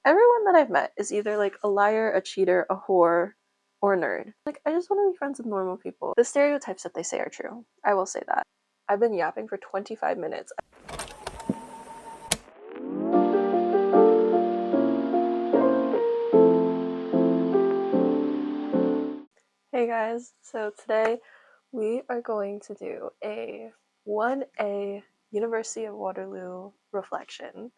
everyone that I've met is either like a liar, a cheater, a whore, or a nerd. Like, I just want to be friends with normal people. The stereotypes that they say are true. I will say that. I've been yapping for 25 minutes. Hey guys, so today we are going to do a 1A University of Waterloo reflection.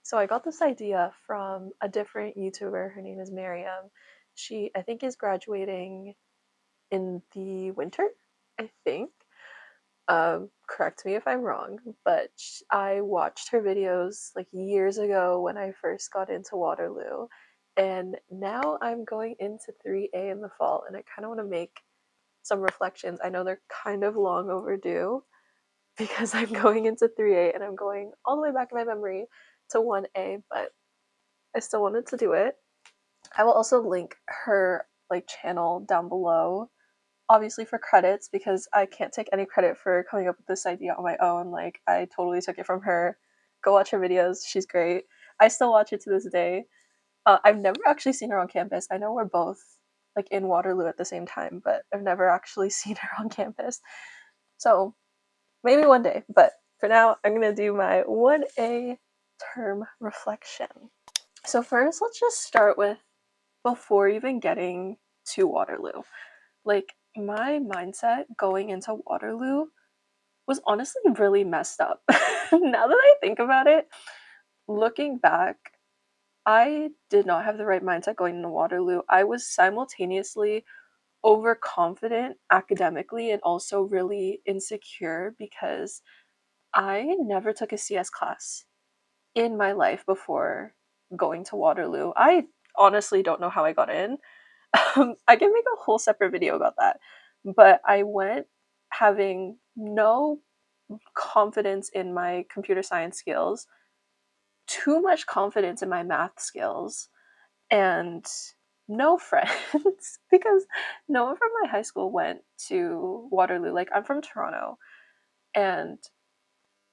So I got this idea from a different YouTuber. Her name is Miriam. She, I think, is graduating in the winter, I think. Correct me if I'm wrong, but I watched her videos like years ago when I first got into Waterloo, and now I'm going into 3A in the fall, and I kind of want to make some reflections. I know they're kind of long overdue because I'm going into 3A and I'm going all the way back in my memory to 1A, but I still wanted to do it. I will also link her like channel down below, obviously for credits, because I can't take any credit for coming up with this idea on my own. Like, I totally took it from her. Go watch her videos. She's great. I still watch it to this day. I've never actually seen her on campus. I know we're both like in Waterloo at the same time, but I've never actually seen her on campus. So maybe one day, but for now, I'm gonna do my 1A term reflection. So first, let's just start with before even getting to Waterloo. Like, my mindset going into Waterloo was honestly really messed up. Now that I think about it, looking back, I did not have the right mindset going into Waterloo. I was simultaneously overconfident academically and also really insecure because I never took a CS class in my life before going to Waterloo. I honestly don't know how I got in. I can make a whole separate video about that. But I went having no confidence in my computer science skills, too much confidence in my math skills, and no friends because no one from my high school went to Waterloo. Like, I'm from Toronto, and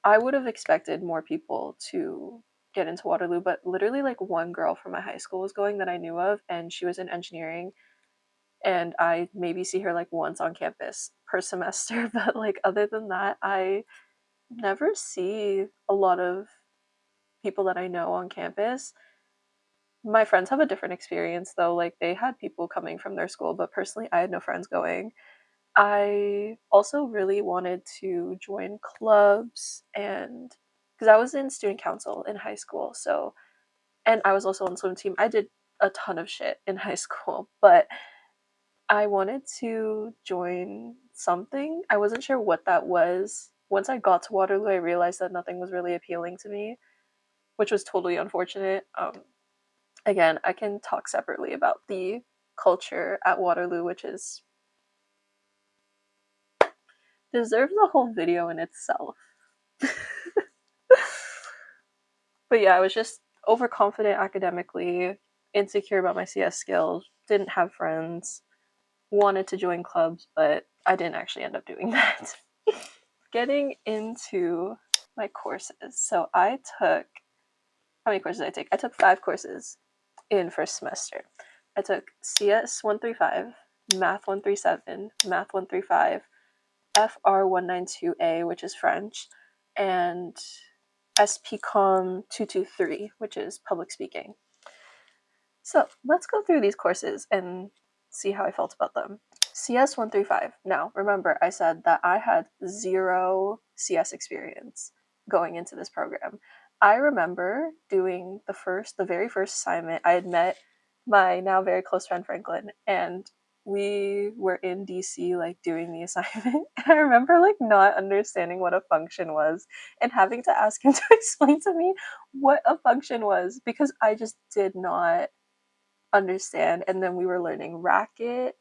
I would have expected more people to get into Waterloo, but literally like one girl from my high school was going that I knew of, and she was in engineering, and I maybe see her like once on campus per semester, but like other than that, I never see a lot of people that I know on campus. My friends have a different experience though, like they had people coming from their school, but personally, I had no friends going. I also really wanted to join clubs, and because I was in student council in high school, so, and I was also on swim team. I did a ton of shit in high school, but I wanted to join something. I wasn't sure what that was. Once I got to Waterloo, I realized that nothing was really appealing to me, which was totally unfortunate. Again, I can talk separately about the culture at Waterloo, which is deserves a whole video in itself. But yeah, I was just overconfident academically, insecure about my CS skills, didn't have friends, wanted to join clubs, but I didn't actually end up doing that. Getting into my courses. So I took, how many courses did I take? I took 5 courses in first semester. I took CS 135, Math 137, Math 135, FR 192A, which is French, and SPCOM 223, which is public speaking. So let's go through these courses and see how I felt about them. CS 135. Now, remember, I said that I had 0 CS experience going into this program. I remember doing the very first assignment. I had met my now very close friend Franklin, and we were in DC like doing the assignment. And I remember like not understanding what a function was and having to ask him to explain to me what a function was because I just did not understand. And then we were learning racket,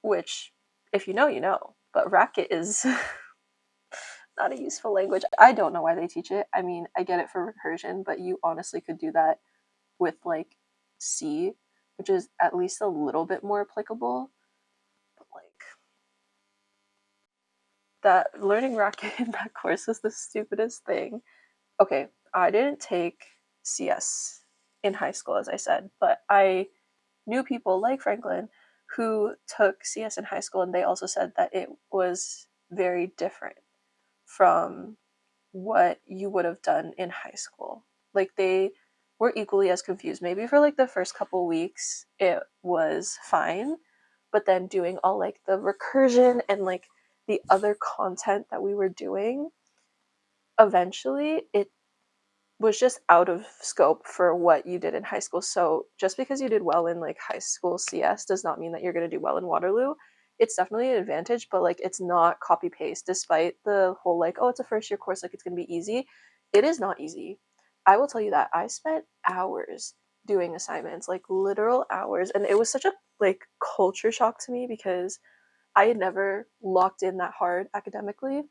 which, if you know, you know, but racket is not a useful language. I don't know why they teach it. I mean, I get it for recursion, but you honestly could do that with like C, which is at least a little bit more applicable. But like, that learning racket in that course was the stupidest thing. Okay, I didn't take CS in high school, as I said, but I knew people like Franklin who took CS in high school, and they also said that it was very different from what you would have done in high school. Like they were equally as confused. Maybe for like the first couple weeks it was fine, but then doing all like the recursion and like the other content that we were doing, eventually it was just out of scope for what you did in high school. So just because you did well in like high school CS does not mean that you're going to do well in Waterloo. It's definitely an advantage, but like it's not copy paste. Despite the whole like, oh, it's a first year course, like it's going to be easy. It is not easy. I will tell you that I spent hours doing assignments, like literal hours, and it was such a like culture shock to me because I had never locked in that hard academically,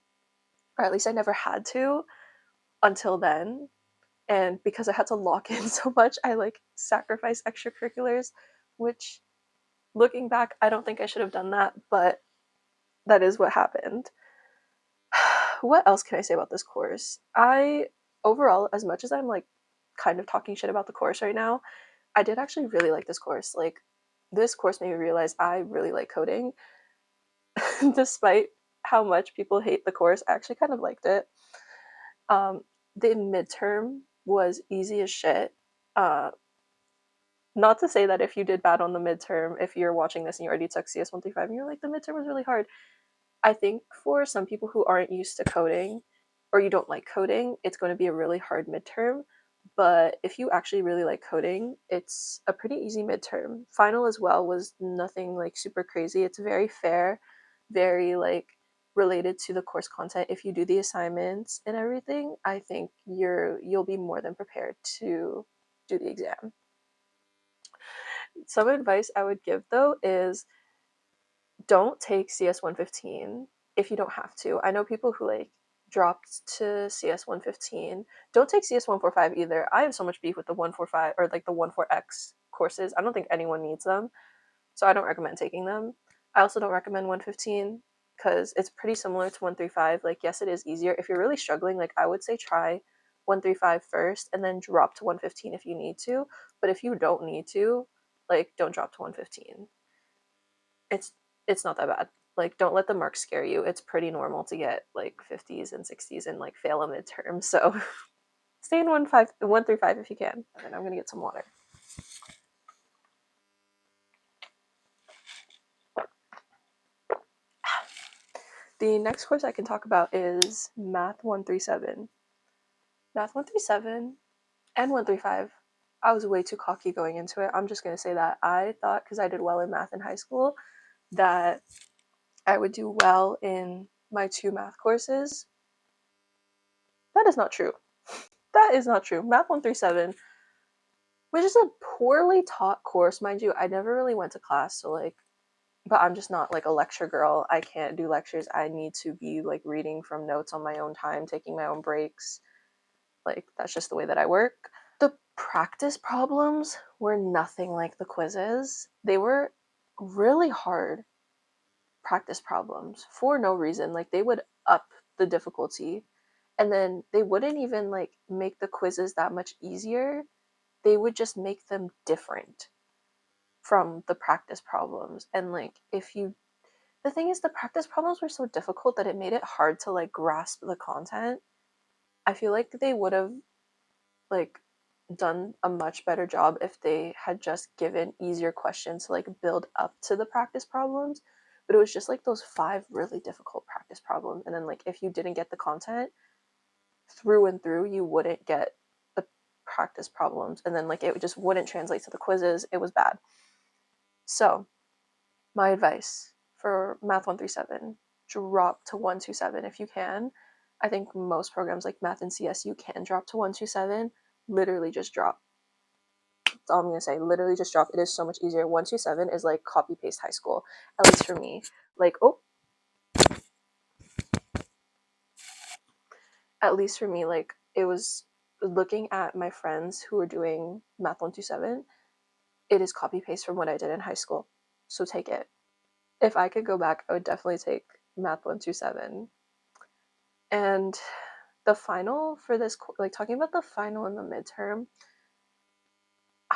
or at least I never had to until then. And because I had to lock in so much, I like sacrificed extracurriculars, which looking back, I don't think I should have done that, but that is what happened. What else can I say about this course? I overall, as much as I'm like kind of talking shit about the course right now, I did actually really like this course. Like this course made me realize I really like coding. Despite how much people hate the course, I actually kind of liked it. Um, the midterm was easy as shit. Uh, Not to say that if you did bad on the midterm, if you're watching this and you already took CS 135 and you're like, the midterm was really hard. I think for some people who aren't used to coding or you don't like coding, it's going to be a really hard midterm. But if you actually really like coding, it's a pretty easy midterm. Final as well was nothing like super crazy. It's very fair, very like related to the course content. If you do the assignments and everything, I think you'll be more than prepared to do the exam. Some advice I would give though is don't take CS 115 if you don't have to. I know people who like dropped to CS 115. Don't take CS 145 either. I have so much beef with the 145 or like the 14X courses. I don't think anyone needs them, so I don't recommend taking them. I also don't recommend 115 because it's pretty similar to 135. Like, yes, it is easier. If you're really struggling, like I would say try 135 first and then drop to 115 if you need to. But if you don't need to, like don't drop to 115. It's it's not that bad. Like don't let the marks scare you. It's pretty normal to get like 50s and 60s and like fail a midterm. So stay in 135 if you can. And I'm gonna get some water. The next course I can talk about is Math 137. Math 137 and 135. I was way too cocky going into it. I'm just gonna say that I thought because I did well in math in high school that I would do well in my two math courses. That is not true. That is not true. Math 137, which is a poorly taught course, mind you. I never really went to class, so like, but I'm just not like a lecture girl. I can't do lectures. I need to be like reading from notes on my own time, taking my own breaks. Like, that's just the way that I work. The practice problems were nothing like the quizzes. They were really hard practice problems for no reason. Like, they would up the difficulty and then they wouldn't even like make the quizzes that much easier. They would just make them different from the practice problems. And like if you the thing is the practice problems were so difficult that it made it hard to like grasp the content. I feel like they would have like done a much better job if they had just given easier questions to like build up to the practice problems. But it was just like those five really difficult practice problems. And then like if you didn't get the content through and through, you wouldn't get the practice problems. And then like it just wouldn't translate to the quizzes. It was bad. So my advice for Math 137, drop to 127 if you can. I think most programs like Math and CS you can drop to 127. Literally just drop. That's all I'm gonna say. Literally just drop. It is so much easier. 127 is like copy paste high school, at least for me. Like, oh, at least for me, like it was looking at my friends who were doing Math 127. It is copy paste from what I did in high school. So take it. If I could go back, I would definitely take Math 127. And the final for this, like talking about the final and the midterm,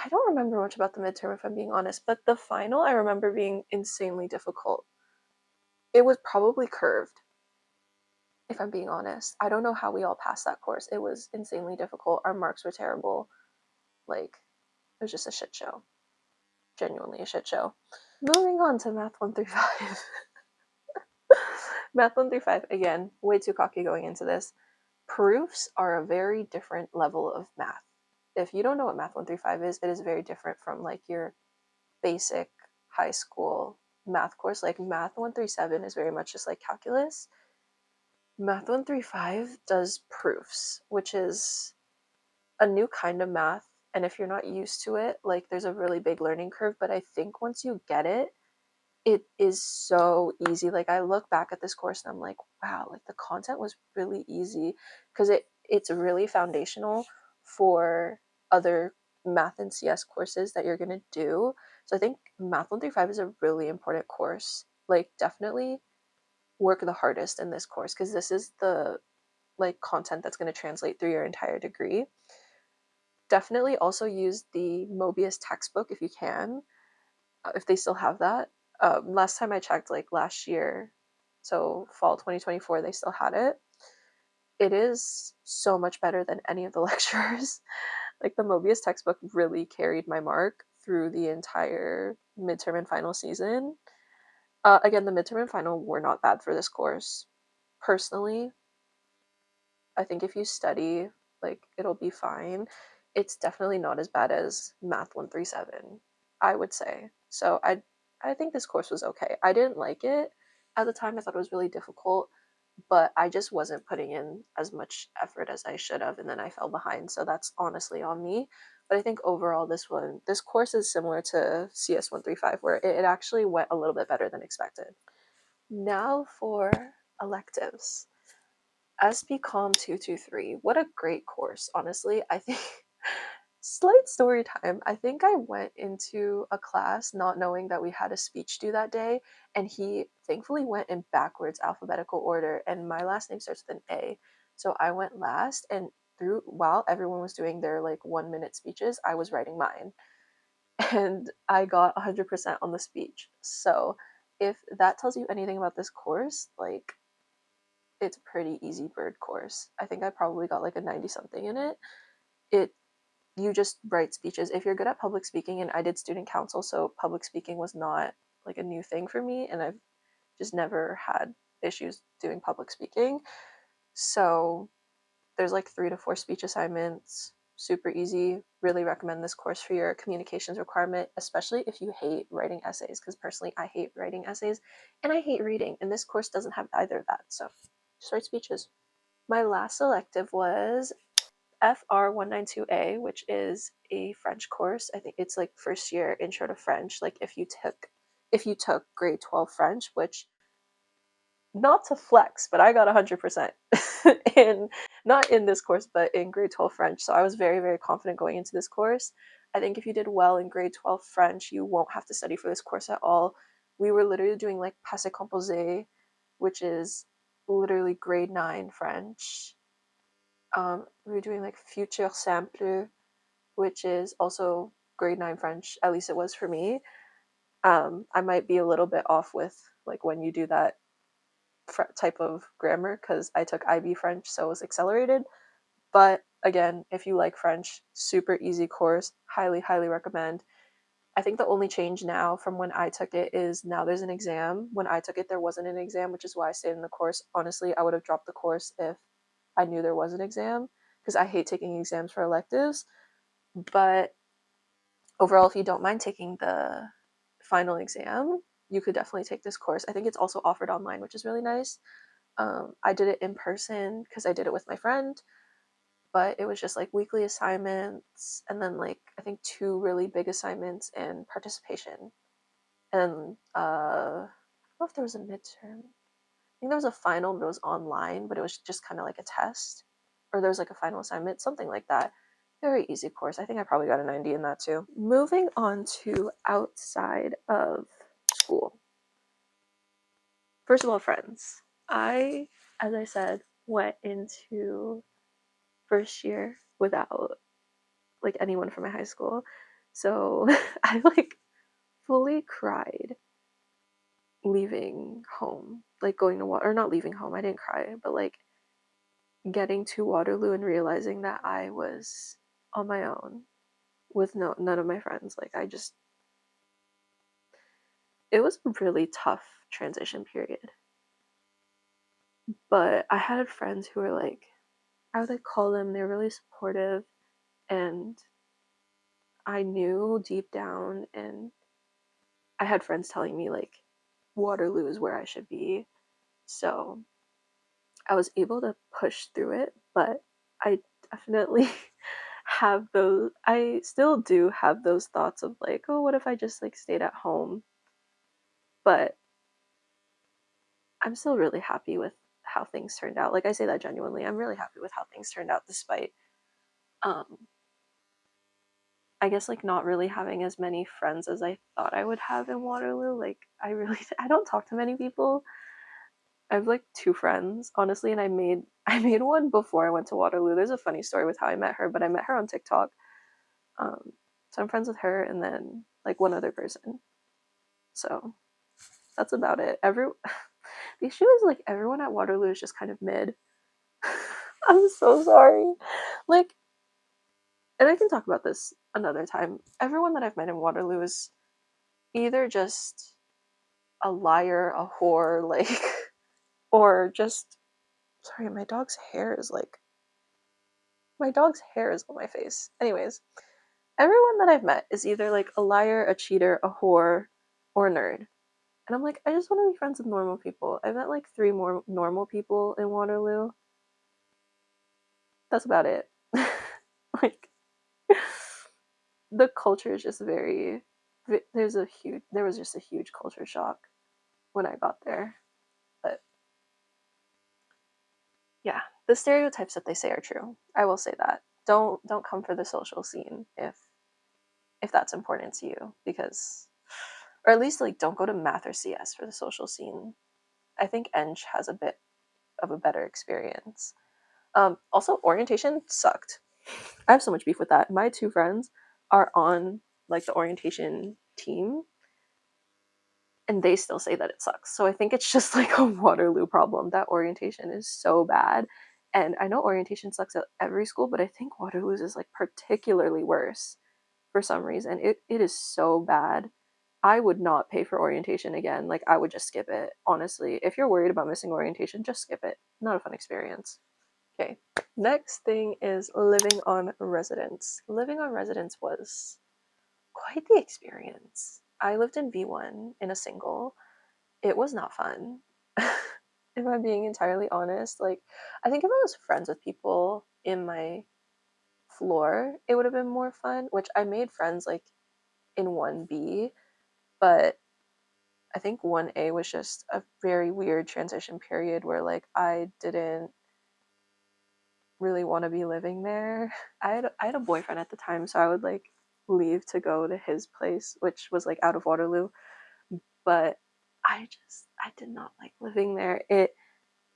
I don't remember much about the midterm if I'm being honest, but the final I remember being insanely difficult. It was probably curved, if I'm being honest. I don't know how we all passed that course. It was insanely difficult. Our marks were terrible. Like, it was just a shit show. Genuinely a shit show. Moving on to math 1 through 5. Math 1 through 5, again, way too cocky going into this. Proofs are a very different level of math. If you don't know what math 1 through 5 is, it is very different from like your basic high school math course. Like math 1 through 7 is very much just like calculus. Math 1 through 5 does proofs, which is a new kind of math. And if you're not used to it, like there's a really big learning curve. But I think once you get it, it is so easy. Like I look back at this course and I'm like, wow, like the content was really easy because it's really foundational for other math and CS courses that you're going to do. So I think math 1 through 5 is a really important course. Like definitely work the hardest in this course because this is the like content that's going to translate through your entire degree. Definitely also use the Mobius textbook if you can, if they still have that. Last time I checked, like last year, so fall 2024, they still had it. It is so much better than any of the lecturers. Like the Mobius textbook really carried my mark through the entire midterm and final season. Again, the midterm and final were not bad for this course. Personally, I think if you study, like it'll be fine. It's definitely not as bad as Math 137, I would say. So I think this course was okay. I didn't like it at the time. I thought it was really difficult, but I just wasn't putting in as much effort as I should have, and then I fell behind. So that's honestly on me. But I think overall this course is similar to CS 135 where it actually went a little bit better than expected. Now for electives. SPCOM 223. What a great course, honestly. I think, slight story time. I think I went into a class not knowing that we had a speech due that day, and he thankfully went in backwards alphabetical order, and my last name starts with an A. So I went last, and through while everyone was doing their like 1 minute speeches, I was writing mine. And I got 100% on the speech. So if that tells you anything about this course, like it's a pretty easy bird course. I think I probably got like a 90 something in it. It you just write speeches. If you're good at public speaking, and I did student council, so public speaking was not like a new thing for me, and I've just never had issues doing public speaking. So there's like 3 to 4 speech assignments, super easy. Really recommend this course for your communications requirement, especially if you hate writing essays, because personally I hate writing essays and I hate reading, and this course doesn't have either of that. So just write speeches. My last elective was FR 192A, which is a French course. I think it's like first year intro to French. Like if you took grade 12 French, which not to flex, but I got 100% in not in this course, but in grade 12 French. So I was very, very confident going into this course. I think if you did well in grade 12 French, you won't have to study for this course at all. We were literally doing like passé composé, which is literally grade 9 French. We were doing like futur simple, which is also grade 9 French. At least it was for me. I might be a little bit off with like when you do that type of grammar because I took IB French, so it was accelerated. But again, if you like French, super easy course. Highly, highly recommend. I think the only change now from when I took it is now there's an exam. When I took it, there wasn't an exam, which is why I stayed in the course. Honestly, I would have dropped the course if I knew there was an exam because I hate taking exams for electives. But overall, if you don't mind taking the final exam, you could definitely take this course. I think it's also offered online, which is really nice. I did it in person because I did it with my friend, but it was just like weekly assignments and then like I think 2 really big assignments and participation. And I don't know if there was a midterm. I think there was a final, but it was online, but it was just kind of like a test, or there was like a final assignment, something like that. Very easy course. I think I probably got a 90 in that too. Moving on to outside of school. First of all, friends. As I said, went into first year without like anyone from my high school. So I like fully cried leaving home, like going to water, or not leaving home, I didn't cry, but like getting to Waterloo and realizing that I was on my own with none of my friends. Like I just, it was a really tough transition period. But I had friends who were like, I would like call them, they're really supportive, and I knew deep down, and I had friends telling me like Waterloo is where I should be. So I was able to push through it, but I definitely have those, I still do have those thoughts of like, oh, what if I just like stayed at home? But I'm still really happy with how things turned out. Like I say that genuinely. I'm really happy with how things turned out despite um I guess like not really having as many friends as I thought I would have in Waterloo. Like I really I don't talk to many people. I have like two friends, honestly, and I made one before I went to Waterloo. There's a funny story with how I met her, but I met her on TikTok. Um, so I'm friends with her and then like one other person. So that's about it. The issue is like everyone at Waterloo is just kind of mid. I'm so sorry. Like, and I can talk about this another time. Everyone that I've met in Waterloo is either just a liar, a whore, like, or just sorry, my dog's hair is on my face. Anyways, everyone that I've met is either like a liar, a cheater, a whore, or a nerd. And I'm like, I just want to be friends with normal people. I met like three more normal people in Waterloo. That's about it. Like, the culture is just very, there was just a huge culture shock when I got there. But yeah, the stereotypes that they say are true. I will say that. Don't come for the social scene if that's important to you, because or at least like don't go to math or CS for the social scene. I think Eng has a bit of a better experience. Also, orientation sucked. I have so much beef with that. My two friends are on like the orientation team, and they still say that it sucks. So I think it's just like a Waterloo problem. That orientation is so bad. And I know orientation sucks at every school, but I think Waterloo's is like particularly worse for some reason. It is so bad. I would not pay for orientation again. Like I would just skip it. Honestly, if you're worried about missing orientation, just skip it. Not a fun experience. Okay. Next thing is living on residence. Living on residence was quite the experience. I lived in V1 in a single. It was not fun. If I'm being entirely honest, like I think if I was friends with people in my floor, it would have been more fun, which I made friends like in 1B, but I think 1A was just a very weird transition period where like I didn't really want to be living there. I had a boyfriend at the time, so I would like leave to go to his place, which was like out of Waterloo, but I did not like living there.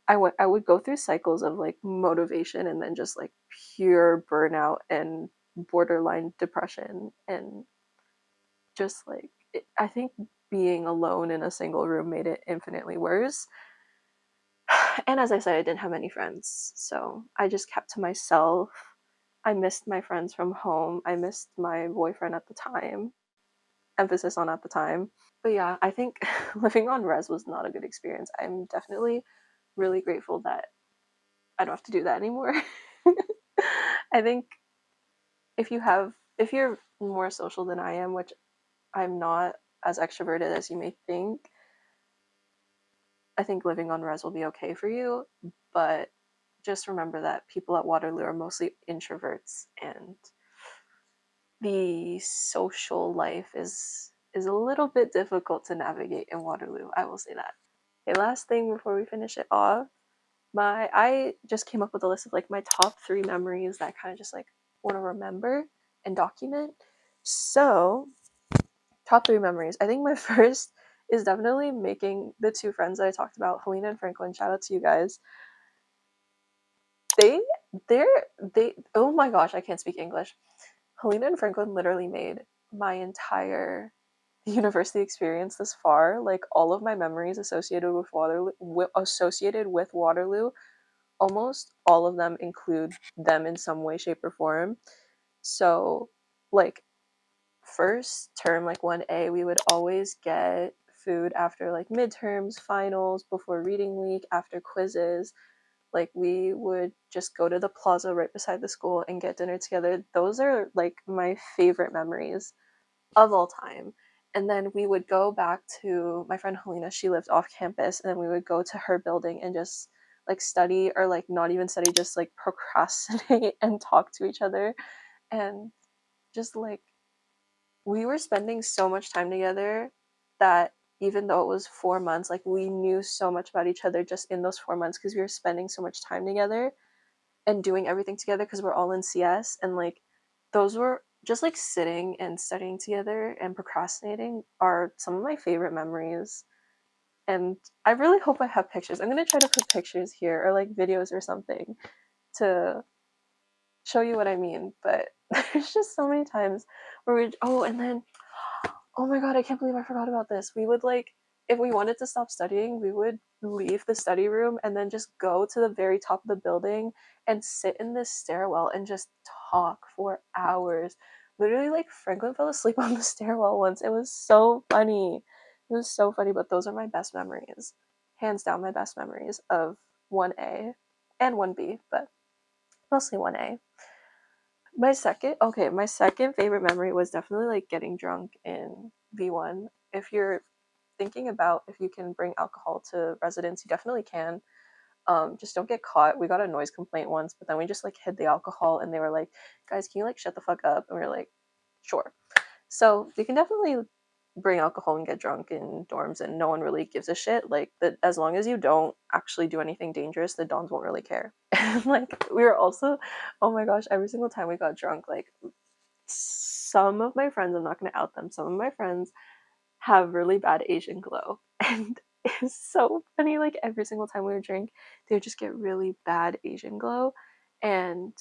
I would go through cycles of like motivation and then just like pure burnout and borderline depression, and just like I think being alone in a single room made it infinitely worse. And as I said, I didn't have any friends, so I just kept to myself. I missed my friends from home. I missed my boyfriend at the time. Emphasis on at the time. But yeah, I think living on res was not a good experience. I'm definitely really grateful that I don't have to do that anymore. I think if you're more social than I am, which I'm not as extroverted as you may think, I think living on res will be okay for you, but just remember that people at Waterloo are mostly introverts, and the social life is a little bit difficult to navigate in Waterloo. I will say that. Okay, last thing before we finish it off, I just came up with a list of like my top 3 memories that I kind of just like want to remember and document. So, top 3 memories. I think my first is definitely making the two friends that I talked about, Helena and Franklin. Shout out to you guys. They they're they oh my gosh, I can't speak English. Helena and Franklin literally made my entire university experience this far, like all of my memories associated with Waterloo, almost all of them include them in some way, shape, or form. So, like, first term, like 1A, we would always get food after like midterms, finals, before reading week, after quizzes. Like, we would just go to the plaza right beside the school and get dinner together. Those are like my favorite memories of all time. And then we would go back to my friend Helena. She lived off campus, and then we would go to her building and just like study, or like not even study, just like procrastinate and talk to each other. And just like, we were spending so much time together that even though it was 4 months, like we knew so much about each other just in those 4 months, because we were spending so much time together and doing everything together because we're all in CS. And like, those were just like sitting and studying together and procrastinating are some of my favorite memories. And I really hope I have pictures. I'm gonna try to put pictures here, or like videos or something, to show you what I mean. But there's just so many times where we, oh, and then, oh my god, I can't believe I forgot about this. We would like, if we wanted to stop studying, we would leave the study room and then just go to the very top of the building and sit in this stairwell and just talk for hours. Literally, like, Franklin fell asleep on the stairwell once. It was so funny. It was so funny, but those are my best memories. Hands down, my best memories of 1A and 1B, but mostly 1A. My second favorite memory was definitely like getting drunk in V1. If you're thinking about if you can bring alcohol to residence, you definitely can. Just don't get caught. We got a noise complaint once, but then we just like hid the alcohol, and they were like, "Guys, can you like shut the fuck up?" And we were like, "Sure." So you can definitely bring alcohol and get drunk in dorms, and no one really gives a shit. Like, that, as long as you don't actually do anything dangerous, the dons won't really care. And like, we were also, oh my gosh, every single time we got drunk, like, some of my friends, I'm not going to out them, some of my friends have really bad Asian glow. And it's so funny, like, every single time we would drink, they would just get really bad Asian glow and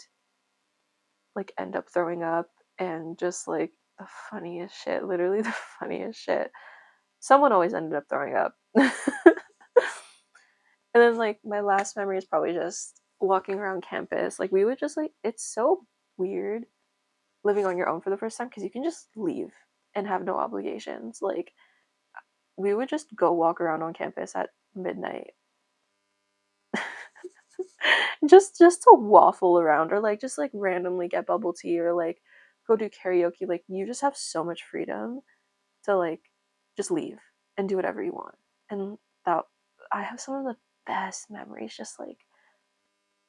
like end up throwing up, and just like the funniest shit, literally the funniest shit. Someone always ended up throwing up. And then like, my last memory is probably just walking around campus. Like, we would just like, it's so weird living on your own for the first time, because you can just leave and have no obligations. Like, we would just go walk around on campus at midnight, just to waffle around, or like just like randomly get bubble tea, or like go do karaoke. Like, you just have so much freedom to like just leave and do whatever you want. And that, I have some of the best memories just like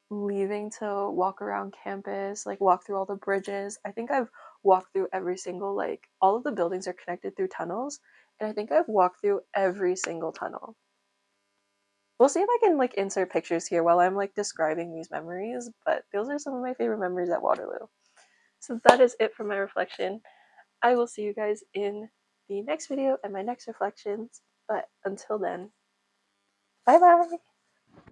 leaving to walk around campus, like walk through all the bridges. I think I've walked through every single, like, all of the buildings are connected through tunnels, and I think I've walked through every single tunnel. We'll see if I can like insert pictures here while I'm like describing these memories, but those are some of my favorite memories at Waterloo. So that is it for my reflection. I will see you guys in the next video and my next reflections, but until then, bye bye!